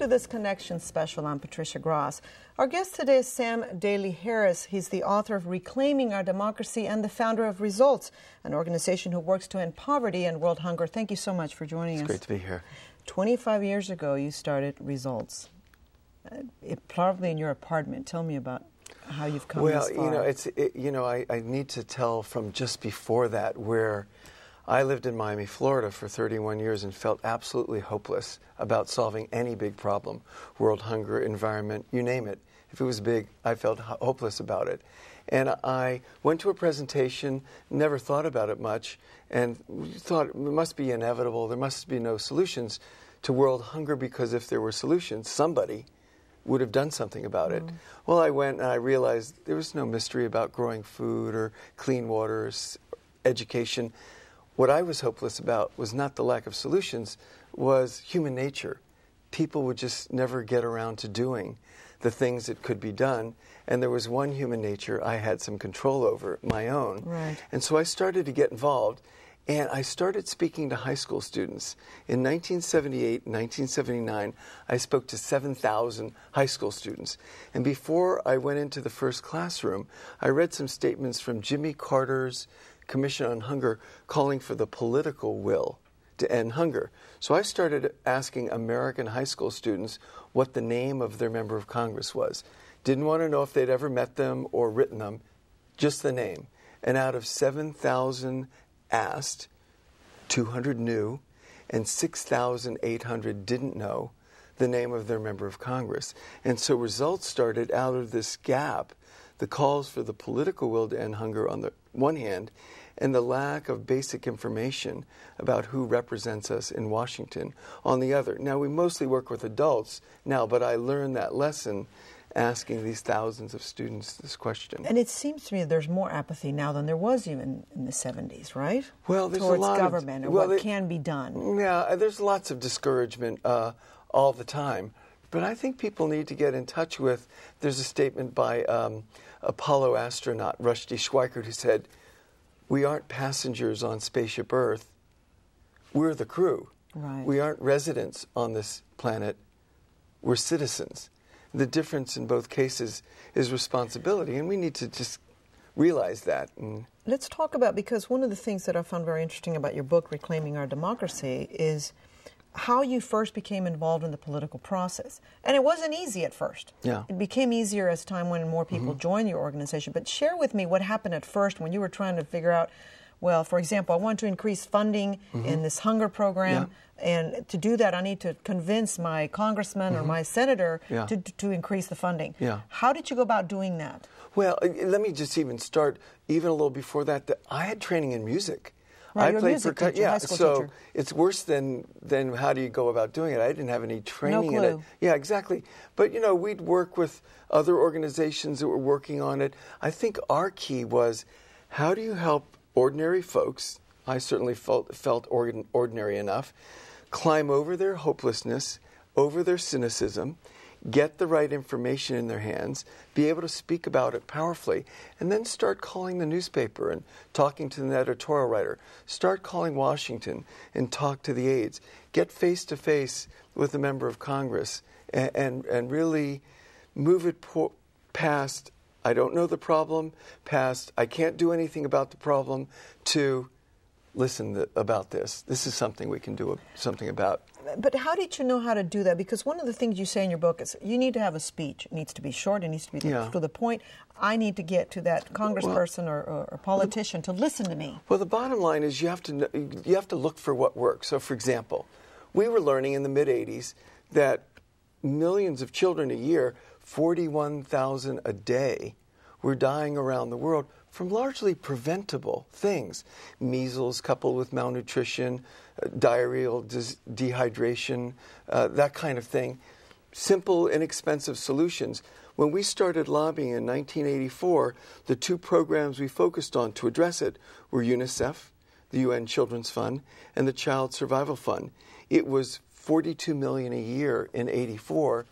to this Connection special. I'm Patricia Gras. Our guest today is Sam Daley Harris. He's the author of Reclaiming Our Democracy and the founder of Results, an organization who works to end poverty and world hunger. Thank you so much for joining us. It's great to be here. 25 years ago, you started Results. Probably in your apartment. Tell me about how you've come this far. Well, I need to tell from just before that, where I lived in Miami, Florida for 31 years and felt absolutely hopeless about solving any big problem. World hunger, environment, you name it. If it was big, I felt hopeless about it. And I went to a presentation, never thought about it much, and thought it must be inevitable. There must be no solutions to world hunger, because if there were solutions, somebody would have done something about it. Well, I went and I realized there was no mystery about growing food or clean water or education. What I was hopeless about was not the lack of solutions, was human nature. People would just never get around to doing the things that could be done. And there was one human nature I had some control over, my own. Right. And so I started to get involved. And I started speaking to high school students. In 1978 and 1979, I spoke to 7,000 high school students. And before I went into the first classroom, I read some statements from Jimmy Carter's Commission on Hunger calling for the political will to end hunger. So I started asking American high school students what the name of their member of Congress was. Didn't want to know if they'd ever met them or written them, just the name. And out of 7,000 asked, 200 knew, and 6,800 didn't know the name of their member of Congress. And so Results started out of this gap, the calls for the political will to end hunger on the one hand, and the lack of basic information about who represents us in Washington on the other. Now, we mostly work with adults now, but I learned that lesson asking these thousands of students this question. And it seems to me there's more apathy now than there was even in the 70s, right? Well, there's towards a lot government of, or what can be done. Yeah, there's lots of discouragement all the time. But I think people need to get in touch with, there's a statement by Apollo astronaut Rushdie Schweikert who said, "We aren't passengers on Spaceship Earth, we're the crew. Right. We aren't residents on this planet, we're citizens." The difference in both cases is responsibility, and we need to just realize that. Let's talk about, because one of the things that I found very interesting about your book, Reclaiming Our Democracy, is how you first became involved in the political process. And it wasn't easy at first. Yeah. It became easier as time went and more people joined your organization. But share with me what happened at first when you were trying to figure out, well, for example, I want to increase funding in this hunger program. And to do that, I need to convince my congressman or my senator to increase the funding. How did you go about doing that? Well, let me just even start even a little before that. I had training in music. Right, I played percussion. Yeah, so teacher. It's worse than how do you go about doing it. I didn't have any training in it. Yeah, exactly. But we'd work with other organizations that were working on it. I think our key was, how do you help ordinary folks? I certainly felt ordinary enough. Climb over their hopelessness, over their cynicism, get the right information in their hands, be able to speak about it powerfully, and then start calling the newspaper and talking to the editorial writer. Start calling Washington and talk to the aides. Get face-to-face with a member of Congress and really move it past, I don't know the problem, past, I can't do anything about the problem, to listen about this. This is something we can do something about. But how did you know how to do that? Because one of the things you say in your book is you need to have a speech. It needs to be short. It needs to be to the point. I need to get to that congressperson or politician to listen to me. Well, the bottom line is you have to look for what works. So, for example, we were learning in the mid-'80s that millions of children a year, 41,000 a day, were dying around the world from largely preventable things. Measles coupled with malnutrition, diarrheal dehydration, that kind of thing. Simple, inexpensive solutions. When we started lobbying in 1984, the two programs we focused on to address it were UNICEF, the UN Children's Fund, and the Child Survival Fund. It was $42 million a year in '84.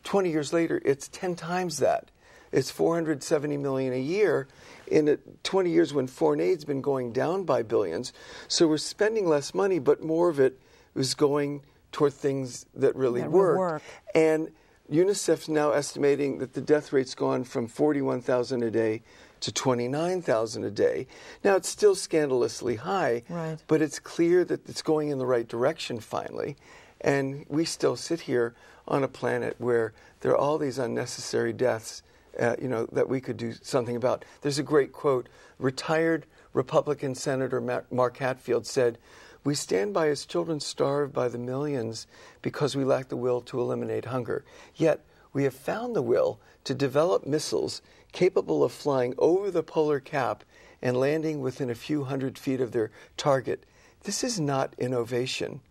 20 years later, it's 10 times that. It's $470 million a year in 20 years when foreign aid's been going down by billions. So we're spending less money, but more of it was going toward things that really work. And UNICEF's now estimating that the death rate's gone from 41,000 a day to 29,000 a day. Now, it's still scandalously high, but it's clear that it's going in the right direction finally. And we still sit here on a planet where there are all these unnecessary deaths, that we could do something about. There's a great quote. Retired Republican Senator Mark Hatfield said, "We stand by as children starve by the millions because we lack the will to eliminate hunger. Yet we have found the will to develop missiles capable of flying over the polar cap and landing within a few hundred feet of their target. This is not innovation.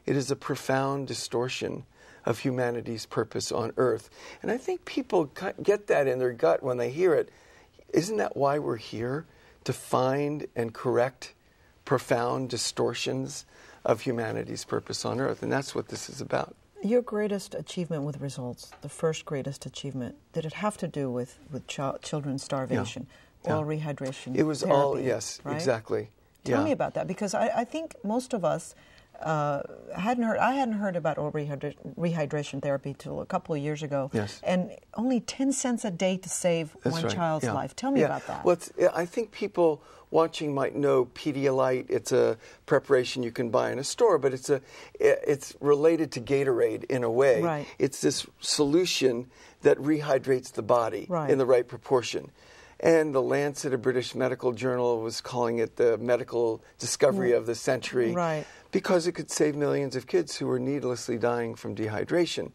It is a profound distortion of humanity's purpose on Earth." And I think people get that in their gut when they hear it. Isn't that why we're here? To find and correct profound distortions of humanity's purpose on Earth. And that's what this is about. Your greatest achievement with results, the first greatest achievement, did it have to do with children's starvation, oil rehydration? It was therapy, all, yes, right? Exactly. Tell me about that, because I think most of us I hadn't heard about oil rehydration therapy till a couple of years ago. Yes. And only 10 cents a day to save one child's life. Tell me about that. Well, I think people watching might know Pedialyte. It's a preparation you can buy in a store, but it's related to Gatorade in a way. Right. It's this solution that rehydrates the body in the right proportion. And the Lancet, a British medical journal, was calling it the medical discovery of the century. Right. Because it could save millions of kids who were needlessly dying from dehydration,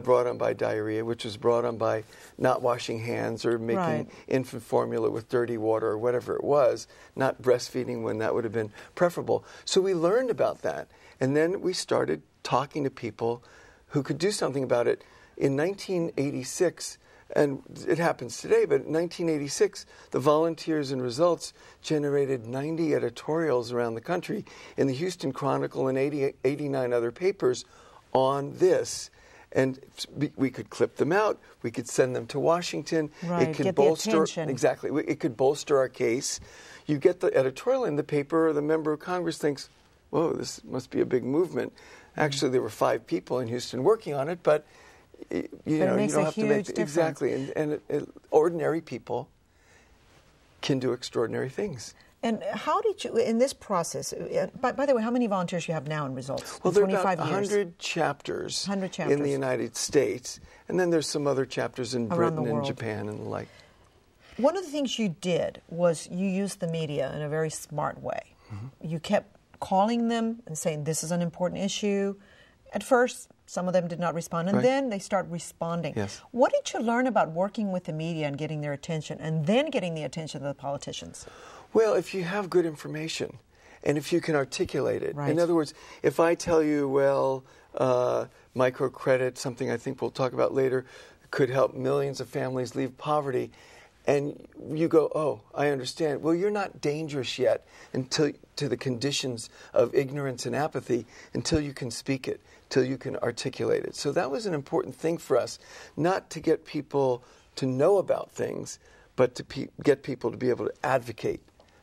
brought on by diarrhea, which was brought on by not washing hands or making infant formula with dirty water or whatever it was, not breastfeeding when that would have been preferable. So we learned about that. And then we started talking to people who could do something about it. In 1986, and it happens today, but in 1986, the Volunteers and Results generated 90 editorials around the country in the Houston Chronicle and 89 other papers on this. And we could clip them out. We could send them to Washington. Right, it could get bolster, the attention. Exactly. It could bolster our case. You get the editorial in the paper, the member of Congress thinks, whoa, this must be a big movement. Actually, there were 5 people in Houston working on it, but you don't have to make exactly. And ordinary people can do extraordinary things. And how did you, in this process, by the way, how many volunteers do you have now in Results? Well, there are about 100 chapters in the United States, and then there's some other chapters in Britain and Japan and the like. One of the things you did was you used the media in a very smart way. You kept calling them and saying, this is an important issue. At first, some of them did not respond, and then they start responding. Yes. What did you learn about working with the media and getting their attention, and then getting the attention of the politicians? Well, if you have good information, and if you can articulate it. In other words, if I tell you, well, microcredit, something I think we'll talk about later, could help millions of families leave poverty, and you go, oh, I understand. Well, you're not dangerous yet until to the conditions of ignorance and apathy until you can speak it, till you can articulate it. So that was an important thing for us, not to get people to know about things, but to get people to be able to advocate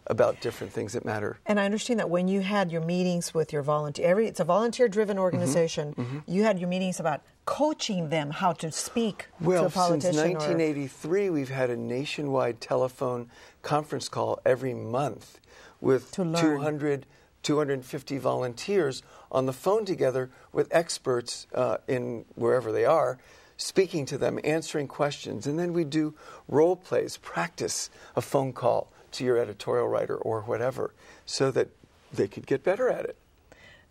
about different things that matter. And I understand that when you had your meetings with your volunteer, it's a volunteer-driven organization, you had your meetings about coaching them how to speak to a politician. Well, since 1983, we've had a nationwide telephone conference call every month with 250 volunteers on the phone together with experts in wherever they are, speaking to them, answering questions. And then we do role plays, practice a phone call to your editorial writer or whatever, so that they could get better at it.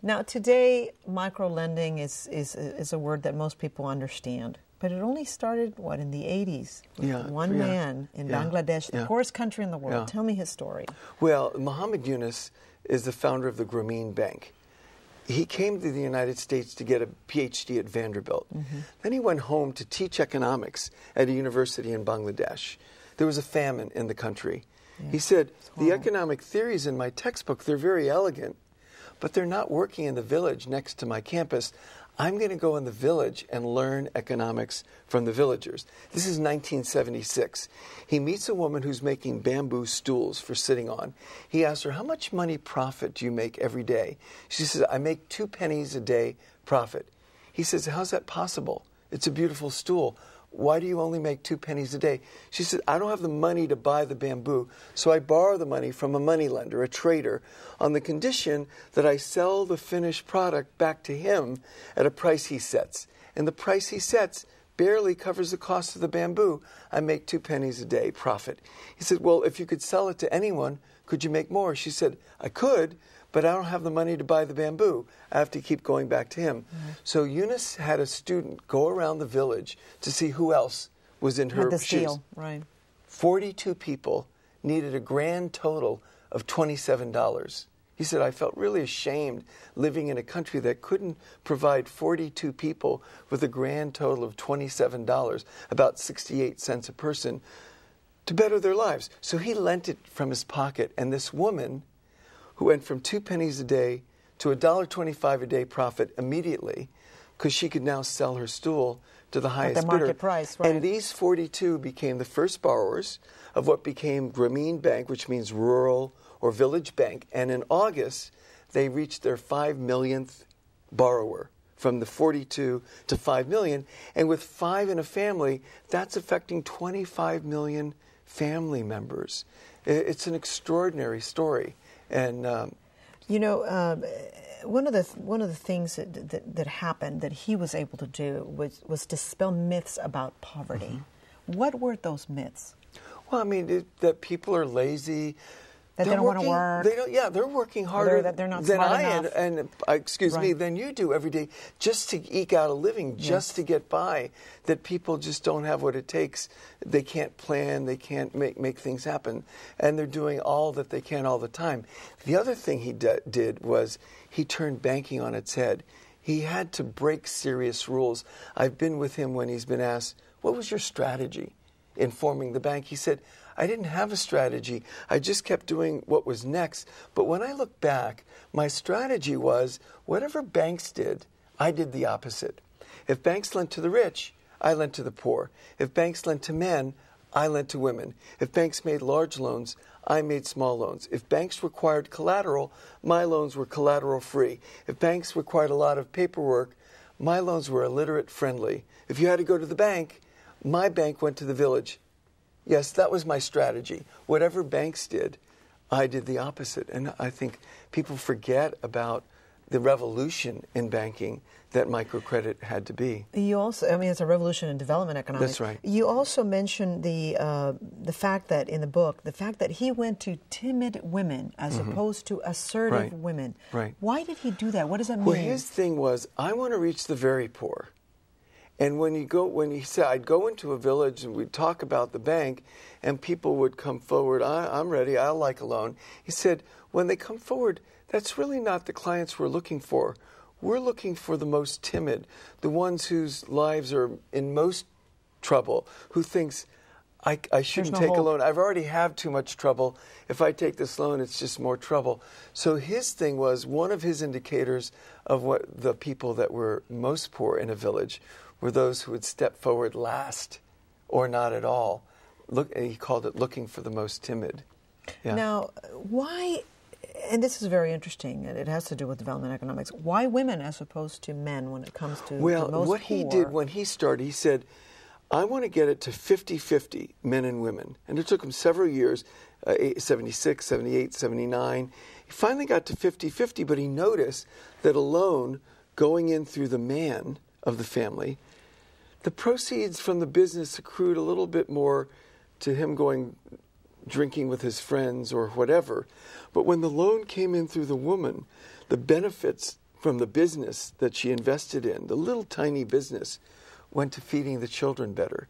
Now, today, micro-lending is a word that most people understand. But it only started, in the 80s? One man in Bangladesh, the poorest country in the world. Tell me his story. Well, Muhammad Yunus is the founder of the Grameen Bank. He came to the United States to get a PhD at Vanderbilt. Then he went home to teach economics at a university in Bangladesh. There was a famine in the country. He said, the economic theories in my textbook, they're very elegant, but they're not working in the village next to my campus. I'm going to go in the village and learn economics from the villagers. This is 1976. He meets a woman who's making bamboo stools for sitting on. He asks her, how much money profit do you make every day? She says, I make 2 pennies a day profit. He says, how's that possible? It's a beautiful stool. Why do you only make 2 pennies a day? She said, I don't have the money to buy the bamboo, so I borrow the money from a moneylender, a trader, on the condition that I sell the finished product back to him at a price he sets. And the price he sets barely covers the cost of the bamboo. I make 2 pennies a day profit. He said, well, if you could sell it to anyone, could you make more? She said, I could, but I don't have the money to buy the bamboo. I have to keep going back to him. Mm-hmm. So Eunice had a student go around the village to see who else was in her shoes. Deal. Right. 42 people needed a grand total of $27. He said, I felt really ashamed living in a country that couldn't provide 42 people with a grand total of $27, about 68 cents a person, to better their lives. So he lent it from his pocket, and this woman, who went from 2 pennies a day to $1.25 a day profit immediately, because she could now sell her stool to the highest bidder. At the market price, right. And these 42 became the first borrowers of what became Grameen Bank, which means rural or village bank. And in August, they reached their 5 millionth borrower, from the 42 to 5 million. And with 5 in a family, that's affecting 25 million family members. It's an extraordinary story. And one of the things that happened that he was able to do was dispel myths about poverty. Mm-hmm. What were those myths? Well, I mean, that people are lazy. That they don't want to work. They're working harder they're not than smart I enough. and me, than you do every day, just to eke out a living, just to get by. That people just don't have what it takes. They can't plan. They can't make things happen, and they're doing all that they can all the time. The other thing he did was he turned banking on its head. He had to break serious rules. I've been with him when he's been asked, "What was your strategy in forming the bank?" He said, I didn't have a strategy. I just kept doing what was next. But when I look back, my strategy was whatever banks did, I did the opposite. If banks lent to the rich, I lent to the poor. If banks lent to men, I lent to women. If banks made large loans, I made small loans. If banks required collateral, my loans were collateral free. If banks required a lot of paperwork, my loans were illiterate friendly. If you had to go to the bank, my bank went to the village. Yes, that was my strategy. Whatever banks did, I did the opposite. And I think people forget about the revolution in banking that microcredit had to be. You also, it's a revolution in development economics. That's right. You also mentioned the fact that in the book, the fact that he went to timid women as opposed to assertive women. Right. Why did he do that? What does that mean? Well, his thing was, I want to reach the very poor. And when he said, I'd go into a village and we'd talk about the bank, and people would come forward, I'm ready, I'll like a loan. He said, when they come forward, that's really not the clients we're looking for. We're looking for the most timid, the ones whose lives are in most trouble, who thinks, I shouldn't take a loan. I've already have too much trouble. If I take this loan, it's just more trouble. So his thing was, one of his indicators of what the people that were most poor in a village were those who would step forward last or not at all. He called it looking for the most timid. Yeah. Now, why, and this is very interesting, and it has to do with development economics, why women as opposed to men when it comes to the most poor? What he did when he started, he said, I want to get it to 50-50 men and women. And it took him several years, 76, 78, 79. He finally got to 50-50, but he noticed that a loan going in through the man of the family, the proceeds from the business accrued a little bit more to him going drinking with his friends or whatever. But when the loan came in through the woman, the benefits from the business that she invested in, the little tiny business, went to feeding the children better,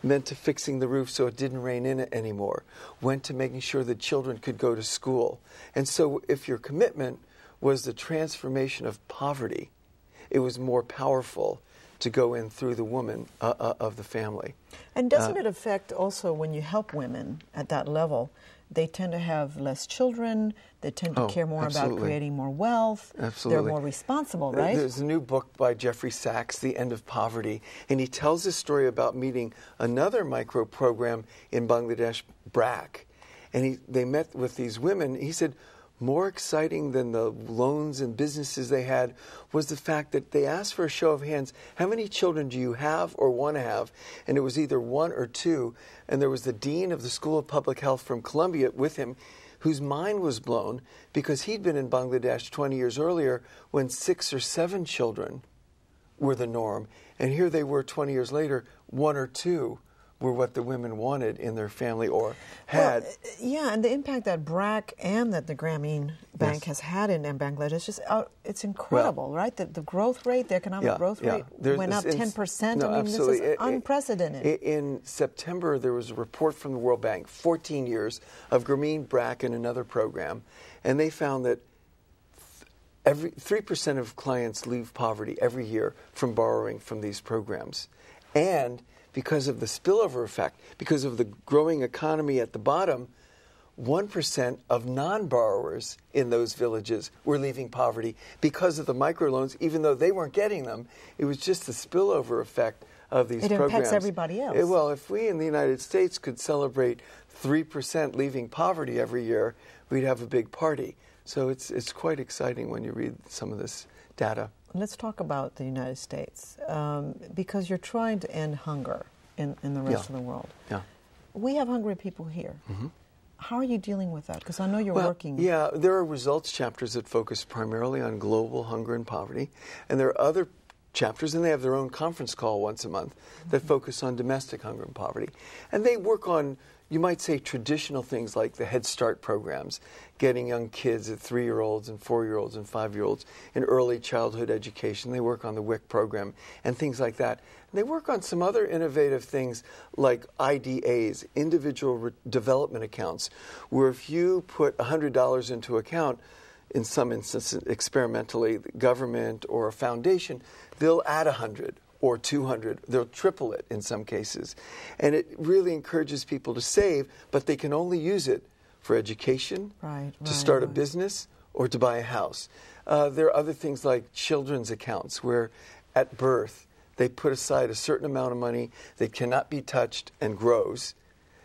went to fixing the roof so it didn't rain in it anymore, went to making sure that children could go to school. And so if your commitment was the transformation of poverty, it was more powerful to go in through the woman of the family. And doesn't it affect also when you help women at that level, they tend to have less children. They tend to care more about creating more wealth. Absolutely. They're more responsible, right? There's a new book by Jeffrey Sachs, The End of Poverty, and he tells a story about meeting another micro program in Bangladesh, BRAC. And they met with these women. He said, more exciting than the loans and businesses they had was the fact that they asked for a show of hands, how many children do you have or want to have? And it was either 1 or 2. And there was the dean of the School of Public Health from Columbia with him, whose mind was blown because he'd been in Bangladesh 20 years earlier when 6 or 7 children were the norm. And here they were 20 years later, 1 or 2 were what the women wanted in their family or had. Well, yeah, and the impact that BRAC and that the Grameen Bank has had in Bangladesh is it's incredible, right? The growth rate, the economic growth rate went up 10%. No, I mean, absolutely. this is unprecedented. In September, there was a report from the World Bank, 14 years of Grameen, BRAC, and another program, and they found that 3% of clients leave poverty every year from borrowing from these programs. And because of the spillover effect, because of the growing economy at the bottom, 1% of non-borrowers in those villages were leaving poverty because of the microloans, even though they weren't getting them. It was just the spillover effect of these programs. It impacts everybody else. Well, if we in the United States could celebrate 3% leaving poverty every year, we'd have a big party. So it's quite exciting when you read some of this data. Let's talk about the United States, because you're trying to end hunger in the rest of the world. Yeah. We have hungry people here. Mm-hmm. How are you dealing with that? Because I know you're working. Yeah, there are results chapters that focus primarily on global hunger and poverty, and there are other chapters, and they have their own conference call once a month that focus on domestic hunger and poverty. And they work on, you might say, traditional things like the Head Start programs, getting young kids at 3-year-olds and 4-year-olds and 5-year-olds in early childhood education. They work on the WIC program and things like that. And they work on some other innovative things like IDAs, individual development accounts, where if you put $100 into account, in some instances experimentally, the government or a foundation, they'll add 100 or 200. They'll triple it in some cases. And it really encourages people to save, but they can only use it for education, to start a business, or to buy a house. There are other things like children's accounts where at birth they put aside a certain amount of money that cannot be touched and grows,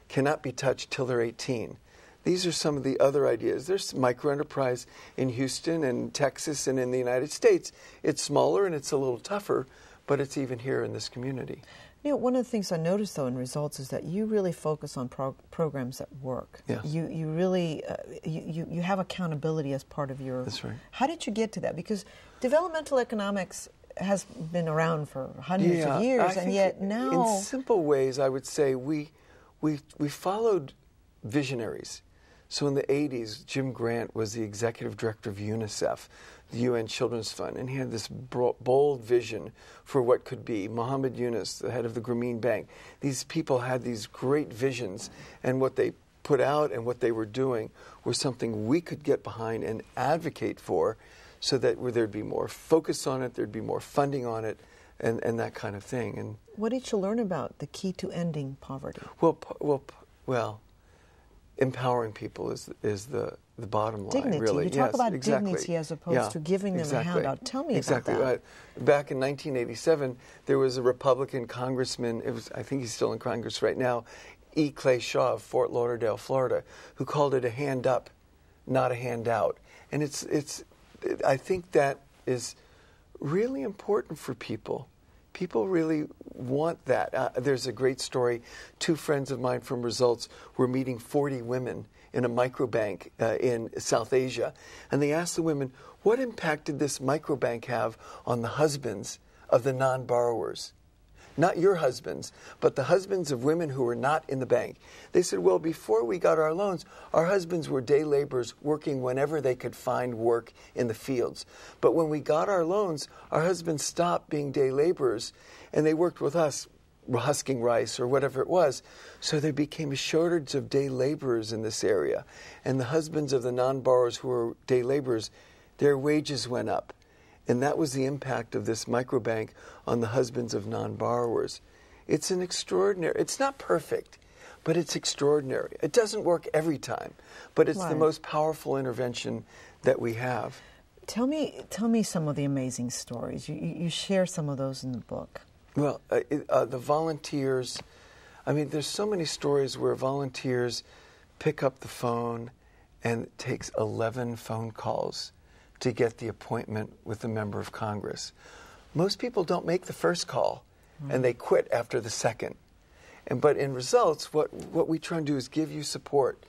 cannot be touched till they're 18. These are some of the other ideas. There's microenterprise in Houston and Texas and in the United States. It's smaller and it's a little tougher, but it's even here in this community. You know, one of the things I noticed, though, in results is that you really focus on programs that work. Yes. You really you have accountability as part of your... That's right. How did you get to that? Because developmental economics has been around for hundreds of years, and yet now... In simple ways, I would say we followed visionaries. So in the 80s, Jim Grant was the executive director of UNICEF, the UN Children's Fund, and he had this bold vision for what could be. Muhammad Yunus, the head of the Grameen Bank, these people had these great visions, and what they put out and what they were doing was something we could get behind and advocate for, so that there'd be more focus on it, there'd be more funding on it, and that kind of thing. And what did you learn about the key to ending poverty? Well, empowering people is the bottom line. Dignity. Really. You talk about exactly. dignity as opposed to giving them a handout. Tell me about that. Back in 1987, there was a Republican congressman. I think he's still in Congress right now, E. Clay Shaw of Fort Lauderdale, Florida, who called it a hand up, not a handout. And I think that is really important for people. People really want that. There's a great story. 2 friends of mine from Results were meeting 40 women in a microbank in South Asia. And they asked the women, what impact did this microbank have on the husbands of the non-borrowers? Not your husbands, but the husbands of women who were not in the bank. They said, well, before we got our loans, our husbands were day laborers working whenever they could find work in the fields. But when we got our loans, our husbands stopped being day laborers, and they worked with us, husking rice or whatever it was. So there became a shortage of day laborers in this area. And the husbands of the non-borrowers who were day laborers, their wages went up. And that was the impact of this microbank on the husbands of non-borrowers. It's an extraordinary, it's not perfect, but it's extraordinary. It doesn't work every time, but it's the most powerful intervention that we have. Tell me some of the amazing stories. You share some of those in the book. Well, the volunteers, I mean, there's so many stories where volunteers pick up the phone and it takes 11 phone calls to get the appointment with a member of Congress. Most people don't make the first call, and they quit after the second. But in results, what we try and do is give you support,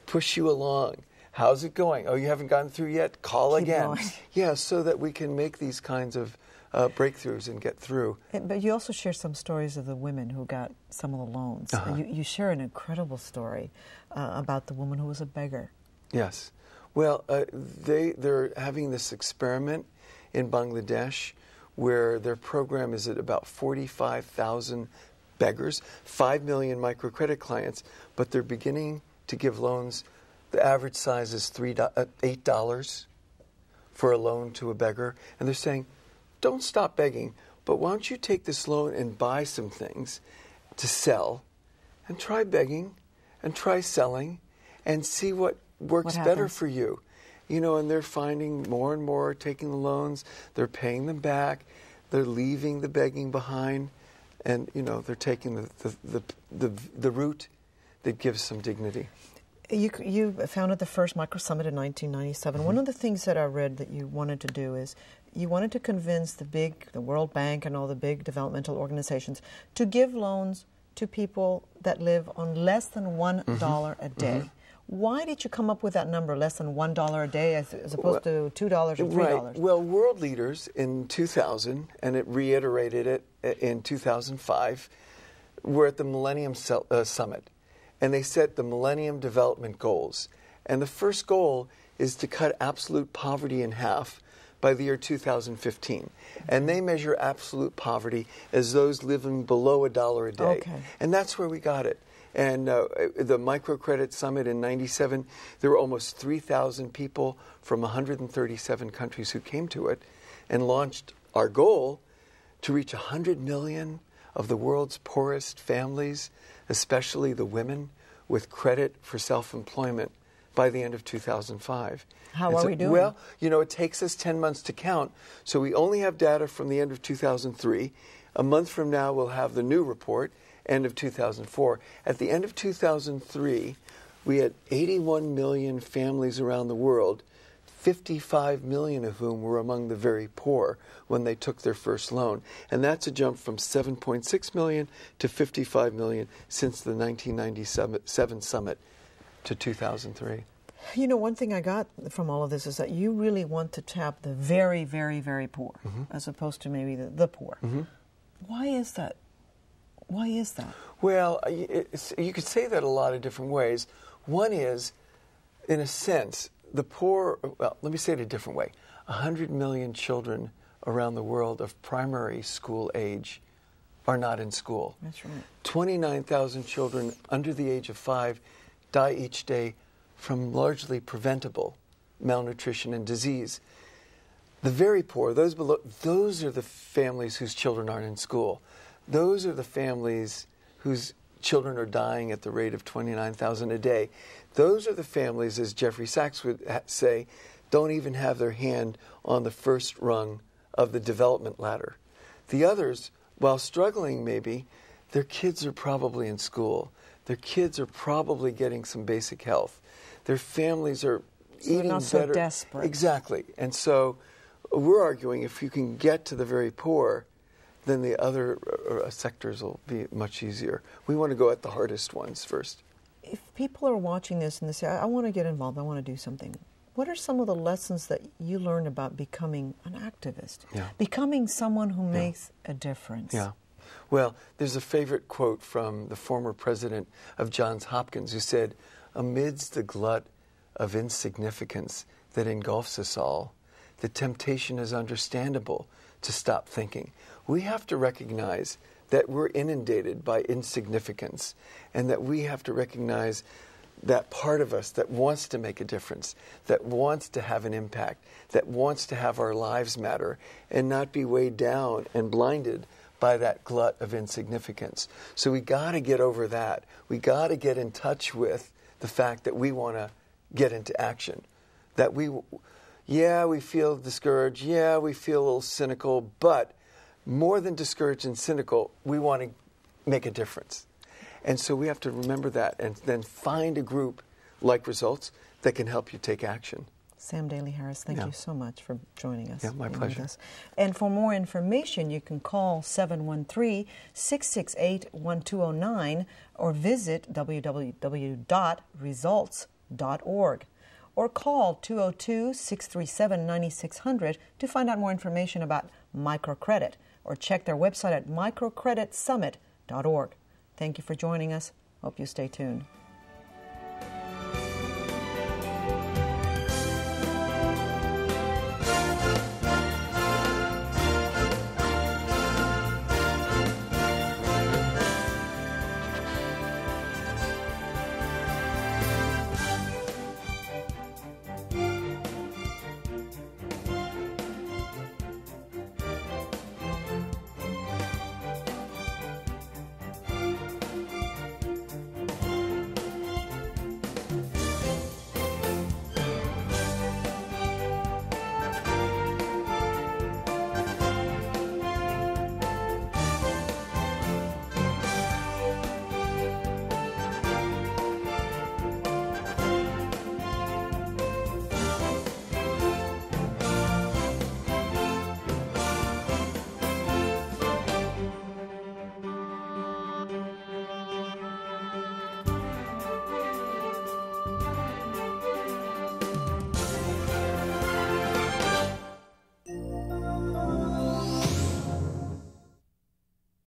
push you along. How's it going? Oh, you haven't gotten through yet? Call Keep again. going. Yeah, so that we can make these kinds of breakthroughs and get through. But you also share some stories of the women who got some of the loans. You share an incredible story about the woman who was a beggar. Yes. Well, they're having this experiment in Bangladesh where their program is at about 45,000 beggars, 5 million microcredit clients, but they're beginning to give loans. The average size is $8 for a loan to a beggar. And they're saying, don't stop begging, but why don't you take this loan and buy some things to sell and try begging and try selling and see what works better for you. You know, and they're finding more and more taking the loans, they're paying them back, they're leaving the begging behind, and, you know, they're taking the route that gives some dignity. You founded the first Micro Summit in 1997. One of the things that I read that you wanted to do is you wanted to convince the World Bank and all the big developmental organizations to give loans to people that live on less than $1 a day. Why did you come up with that number, less than $1 a day, as opposed to $2 or $3? Right. Well, world leaders in 2000, and it reiterated it in 2005, were at the Millennium Summit. And they set the Millennium Development Goals. And the first goal is to cut absolute poverty in half by the year 2015. And they measure absolute poverty as those living below $1 a day. Okay. And that's where we got it. And the Microcredit Summit in 97, there were almost 3,000 people from 137 countries who came to it and launched our goal to reach 100 million of the world's poorest families, especially the women, with credit for self-employment by the end of 2005. How are we doing? Well, you know, it takes us 10 months to count, so we only have data from the end of 2003. A month from now, we'll have the new report, end of 2004. At the end of 2003, we had 81 million families around the world, 55 million of whom were among the very poor when they took their first loan. And that's a jump from 7.6 million to 55 million since the 1997 summit to 2003. You know, one thing I got from all of this is that you really want to tap the very, very, very poor, as opposed to maybe the poor. Why is that? Why is that? Well, you could say that a lot of different ways. One is, in a sense, the poor, well, let me say it a different way. 100 million children around the world of primary school age are not in school. That's right. 29,000 children under the age of 5 die each day from largely preventable malnutrition and disease. The very poor, those below, those are the families whose children aren't in school. Those are the families whose children are dying at the rate of 29,000 a day. Those are the families, as Jeffrey Sachs would say, don't even have their hand on the first rung of the development ladder. The others, while struggling maybe, their kids are probably in school. Their kids are probably getting some basic health. Their families are eating better. Not so desperate. Exactly. And so we're arguing if you can get to the very poor, then the other sectors will be much easier. We want to go at the hardest ones first. If people are watching this and they say, I want to get involved, I want to do something, what are some of the lessons that you learn about becoming an activist? Yeah. Becoming someone who makes a difference? Yeah. Well, there's a favorite quote from the former president of Johns Hopkins who said, amidst the glut of insignificance that engulfs us all, the temptation is understandable to stop thinking. We have to recognize that we're inundated by insignificance and that we have to recognize that part of us that wants to make a difference, that wants to have an impact, that wants to have our lives matter and not be weighed down and blinded by that glut of insignificance. So we got to get over that. We got to get in touch with the fact that we want to get into action. That we feel discouraged, we feel a little cynical, but more than discouraged and cynical, we want to make a difference. And so we have to remember that and then find a group like Results that can help you take action. Sam Daley Harris, thank you so much for joining us. Yeah, my pleasure. And for more information, you can call 713-668-1209 or visit www.results.org. Or call 202-637-9600 to find out more information about microcredit, or check their website at microcreditsummit.org. Thank you for joining us. Hope you stay tuned.